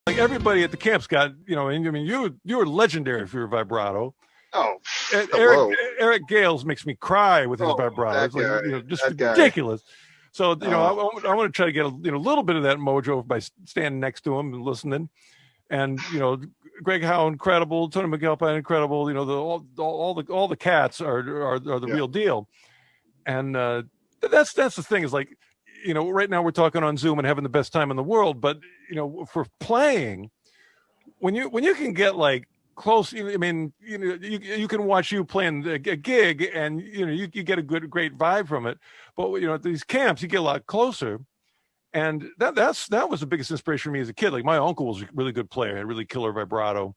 Like everybody at the camp's got, I mean, you were legendary for your vibrato. Oh, Eric Gales makes me cry with his vibrato. It's like, just ridiculous. So, I want to try to get a little bit of that mojo by standing next to him and listening. And, Greg Howe, incredible. Tony McAlpine, incredible. All the cats are the real deal. And that's the thing is like, right now we're talking on Zoom and having the best time in the world. But, for playing, when you can get like close, I mean, you can watch you playing a gig and, you get a great vibe from it. But, at these camps, you get a lot closer. And that was the biggest inspiration for me as a kid. Like my uncle was a really good player, had really killer vibrato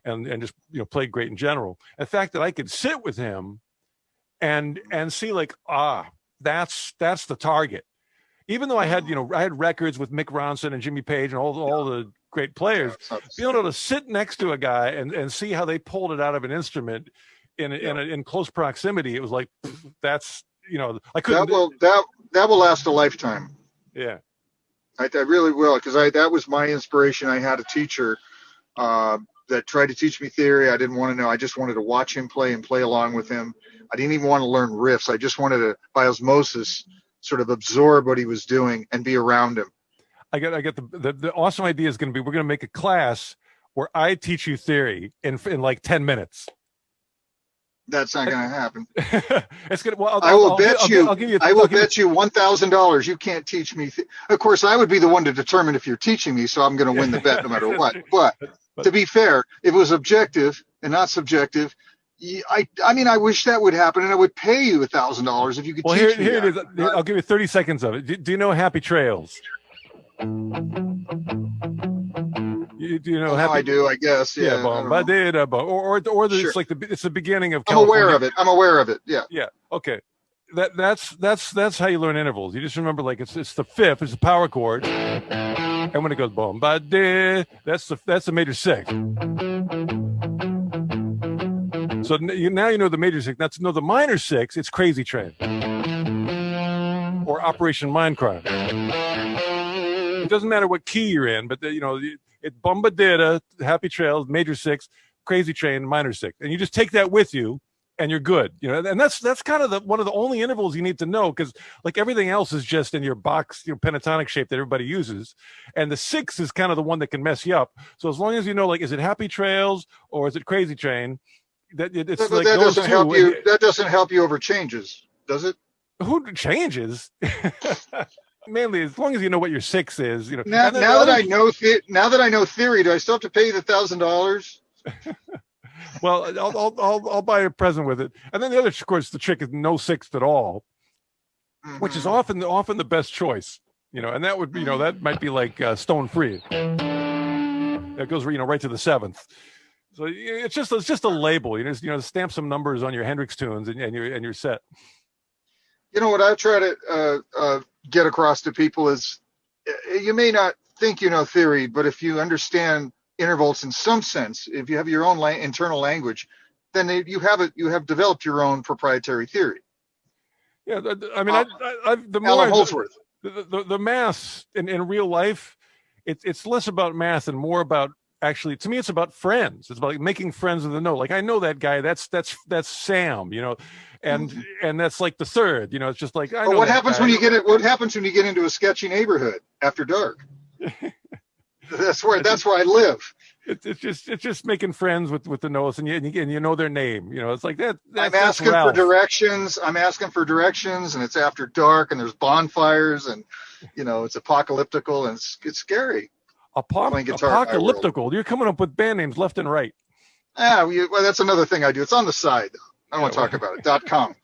and just, played great in general. The fact that I could sit with him and see like, that's the target. Even though I had records with Mick Ronson and Jimmy Page and all the great players, being able to sit next to a guy and see how they pulled it out of an instrument in close proximity, it was like, that's, I couldn't. That will last a lifetime. Yeah. I really will, because that was my inspiration. I had a teacher that tried to teach me theory. I didn't want to know. I just wanted to watch him play and play along with him. I didn't even want to learn riffs. I just wanted to, by osmosis, sort of absorb what he was doing and be around him. I get the awesome idea is going to be, we're going to make a class where I teach you theory in like 10 minutes. That's not going to happen. It's going to. Well, I will bet you $1,000 you can't teach me. Of course, I would be the one to determine if you're teaching me, so I'm going to win the bet no matter what. But to be fair, if it was objective and not subjective, I mean, I wish that would happen, and I would pay you $1,000 if you could teach me. Here it is. I'll give you 30 seconds of it. Do you know Happy Trails? I do, I guess. Yeah. Or it's like it's the beginning of California. I'm aware of it. Yeah. Yeah. Okay. That's how you learn intervals. You just remember like it's the fifth, it's the power chord, and when it goes boom ba de, that's the major sixth. So now you know the major sixth. Now to know the minor sixth, it's Crazy Train or Operation Mindcrime. It doesn't matter what key you're in, but it Bombadita, Happy Trails, major sixth, Crazy Train, minor sixth, and you just take that with you, and you're good. And that's kind of one of the only intervals you need to know, because like everything else is just in your box, pentatonic shape that everybody uses, and the sixth is kind of the one that can mess you up. So as long as you know, like, is it Happy Trails or is it Crazy Train? That doesn't help you over changes, does it? Who changes? Mainly, as long as you know what your six is, Now that I know theory, do I still have to pay you the $1,000? Well, I'll buy a present with it. And then the other, of course, the trick is no sixth at all, which is often the best choice. And that would be, that might be like Stone Free. That goes right to the seventh. So it's just a label. You just stamp some numbers on your Hendrix tunes and you're set. What I try to get across to people is, you may not think you know theory, but if you understand intervals in some sense, if you have your own internal language, then you have developed your own proprietary theory. Yeah, I mean, the more Alan Holdsworth. The math in real life, it's less about math and more about, actually, to me, it's about friends. It's about like making friends with the note. Like, I know that guy. That's Sam. And that's like the third. It's just like, I know. What happens when you get it? What happens when you get into a sketchy neighborhood after dark? That's where I live. It's just making friends with the notes, and you know their name. It's like that. I'm asking for directions. And it's after dark, and there's bonfires, and it's apocalyptical, and it's scary. Apocalyptical. You're coming up with band names left and right. Well, that's another thing I do. It's on the side. I don't want to talk about it. .com.